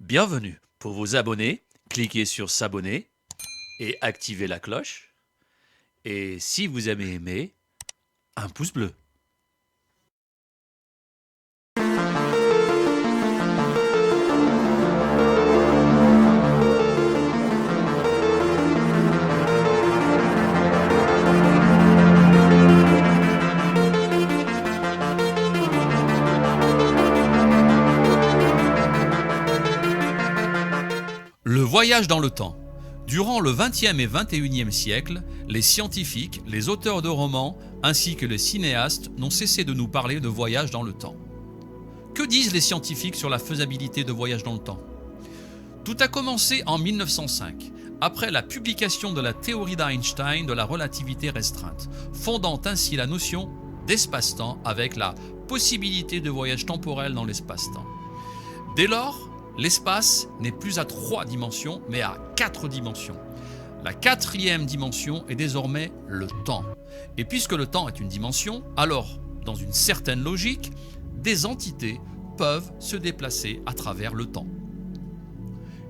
Bienvenue. Pour vous abonner, cliquez sur s'abonner et activez la cloche. Et si vous avez aimé, un pouce bleu. Le voyage dans le temps. Durant le XXe et XXIe siècle, les scientifiques, les auteurs de romans ainsi que les cinéastes n'ont cessé de nous parler de voyage dans le temps. Que disent les scientifiques sur la faisabilité de voyage dans le temps ? Tout a commencé en 1905, après la publication de la théorie d'Einstein de la relativité restreinte, fondant ainsi la notion d'espace-temps avec la possibilité de voyage temporel dans l'espace-temps. Dès lors, l'espace n'est plus à 3 dimensions, mais à 4 dimensions. La 4e dimension est désormais le temps. Et puisque le temps est une dimension, alors, dans une certaine logique, des entités peuvent se déplacer à travers le temps.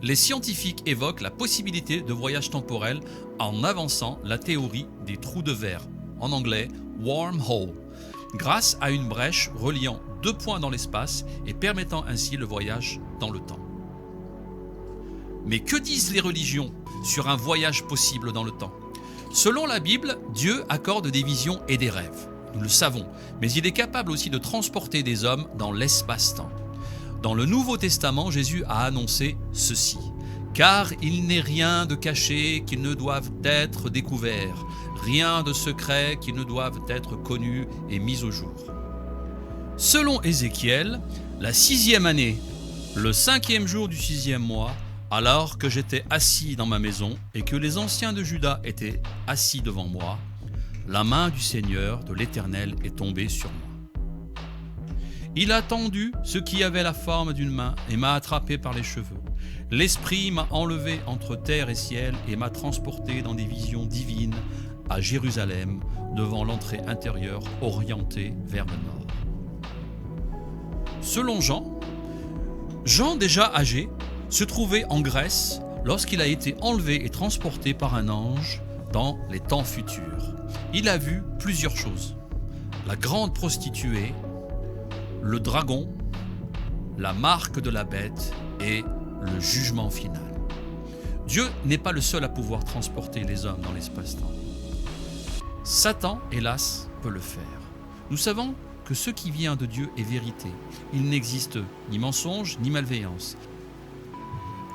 Les scientifiques évoquent la possibilité de voyage temporel en avançant la théorie des trous de verre, en anglais wormhole, grâce à une brèche reliant 2 points dans l'espace et permettant ainsi le voyage dans le temps. Mais que disent les religions sur un voyage possible dans le temps ? Selon la Bible, Dieu accorde des visions et des rêves. Nous le savons, mais il est capable aussi de transporter des hommes dans l'espace-temps. Dans le Nouveau Testament, Jésus a annoncé ceci : « Car il n'est rien de caché qui ne doive être découvert, rien de secret qui ne doive être connu et mis au jour. » Selon Ézéchiel, la 6e année, le 5e jour du 6e mois, alors que j'étais assis dans ma maison et que les anciens de Juda étaient assis devant moi, la main du Seigneur, de l'Éternel, est tombée sur moi. Il a tendu ce qui avait la forme d'une main et m'a attrapé par les cheveux. L'Esprit m'a enlevé entre terre et ciel et m'a transporté dans des visions divines à Jérusalem, devant l'entrée intérieure orientée vers le nord. Selon Jean, déjà âgé, se trouvait en Grèce lorsqu'il a été enlevé et transporté par un ange dans les temps futurs. Il a vu plusieurs choses : la grande prostituée, le dragon, la marque de la bête et le jugement final. Dieu n'est pas le seul à pouvoir transporter les hommes dans l'espace-temps. Satan, hélas, peut le faire. Nous savons que ce qui vient de Dieu est vérité. Il n'existe ni mensonge ni malveillance.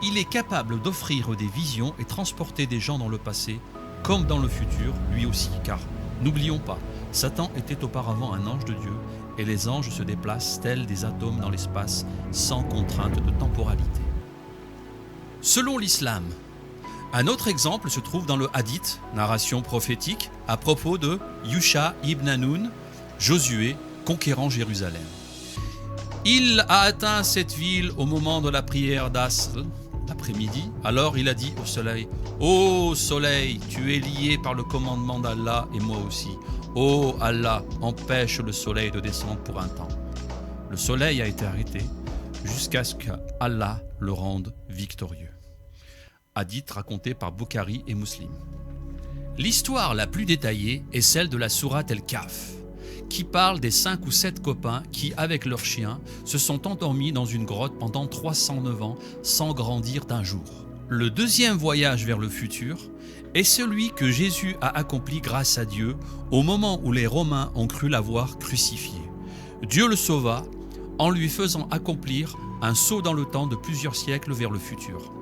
Il est capable d'offrir des visions et transporter des gens dans le passé comme dans le futur, lui aussi, car n'oublions pas, Satan était auparavant un ange de Dieu et les anges se déplacent tels des atomes dans l'espace sans contrainte de temporalité. Selon l'islam, un autre exemple se trouve dans le Hadith, narration prophétique, à propos de Yusha ibn Nun, Josué, conquérant Jérusalem. Il a atteint cette ville au moment de la prière d'Asr, l'après-midi. Alors il a dit au soleil : « Ô soleil, tu es lié par le commandement d'Allah et moi aussi. Ô Allah, empêche le soleil de descendre pour un temps. » Le soleil a été arrêté jusqu'à ce qu'Allah le rende victorieux. Hadith raconté par Bukhari et Muslim. L'histoire la plus détaillée est celle de la sourate El-Kahf, qui parle des 5 ou 7 copains qui, avec leurs chiens, se sont endormis dans une grotte pendant 309 ans sans grandir d'un jour. Le deuxième voyage vers le futur est celui que Jésus a accompli grâce à Dieu au moment où les Romains ont cru l'avoir crucifié. Dieu le sauva en lui faisant accomplir un saut dans le temps de plusieurs siècles vers le futur.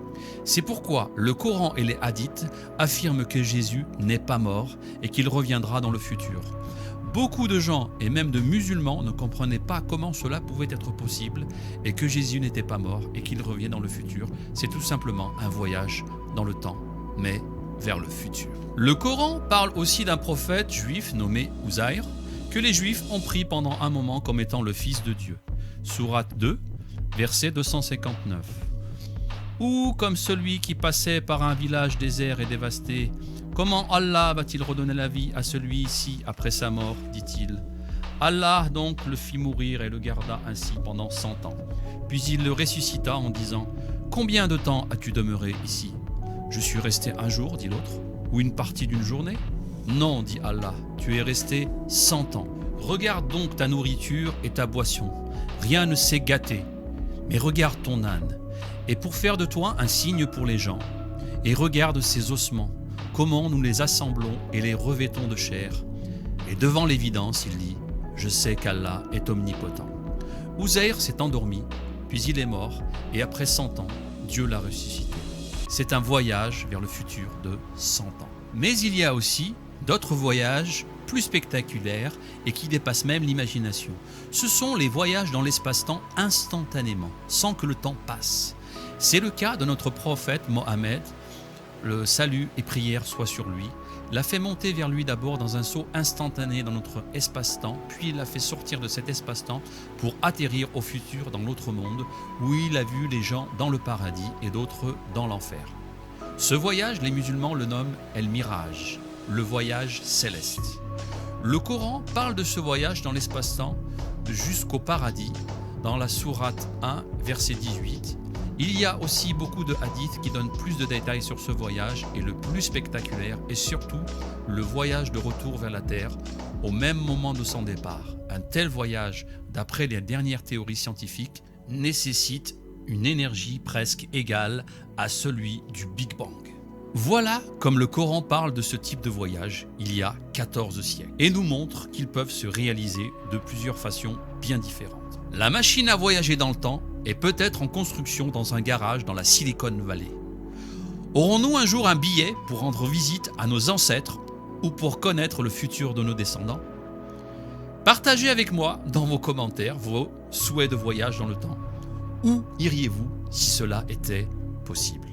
C'est pourquoi le Coran et les hadiths affirment que Jésus n'est pas mort et qu'il reviendra dans le futur. Beaucoup de gens, et même de musulmans, ne comprenaient pas comment cela pouvait être possible et que Jésus n'était pas mort et qu'il revient dans le futur. C'est tout simplement un voyage dans le temps, mais vers le futur. Le Coran parle aussi d'un prophète juif nommé Uzair, que les Juifs ont pris pendant un moment comme étant le Fils de Dieu. Sourate 2, verset 259. Ou comme celui qui passait par un village désert et dévasté, comment Allah va-t-il redonner la vie à celui-ci après sa mort, dit-il. Allah donc le fit mourir et le garda ainsi pendant 100 ans. Puis il le ressuscita en disant : Combien de temps as-tu demeuré ici ? Je suis resté un jour, dit l'autre, ou une partie d'une journée ? Non, dit Allah, tu es resté 100 ans. Regarde donc ta nourriture et ta boisson. Rien ne s'est gâté. Mais regarde ton âne, et pour faire de toi un signe pour les gens. Et regarde ses ossements, comment nous les assemblons et les revêtons de chair. Et devant l'évidence, il dit, je sais qu'Allah est omnipotent. Uzair s'est endormi, puis il est mort, et après 100 ans, Dieu l'a ressuscité. C'est un voyage vers le futur de 100 ans. Mais il y a aussi d'autres voyages plus spectaculaires et qui dépassent même l'imagination. Ce sont les voyages dans l'espace-temps instantanément, sans que le temps passe. C'est le cas de notre prophète Mohammed, le salut et prière soient sur lui, l'a fait monter vers lui d'abord dans un saut instantané dans notre espace-temps, puis il l'a fait sortir de cet espace-temps pour atterrir au futur dans l'autre monde, où il a vu les gens dans le paradis et d'autres dans l'enfer. Ce voyage, les musulmans le nomment El Miraj, le voyage céleste. Le Coran parle de ce voyage dans l'espace-temps jusqu'au paradis, dans la sourate 1, verset 18. Il y a aussi beaucoup de hadiths qui donnent plus de détails sur ce voyage et le plus spectaculaire est surtout le voyage de retour vers la Terre au même moment de son départ. Un tel voyage, d'après les dernières théories scientifiques, nécessite une énergie presque égale à celui du Big Bang. Voilà comme le Coran parle de ce type de voyage il y a 14 siècles et nous montre qu'ils peuvent se réaliser de plusieurs façons bien différentes. La machine à voyager dans le temps est peut-être en construction dans un garage dans la Silicon Valley. Aurons-nous un jour un billet pour rendre visite à nos ancêtres ou pour connaître le futur de nos descendants ? Partagez avec moi dans vos commentaires vos souhaits de voyage dans le temps. Où iriez-vous si cela était possible ?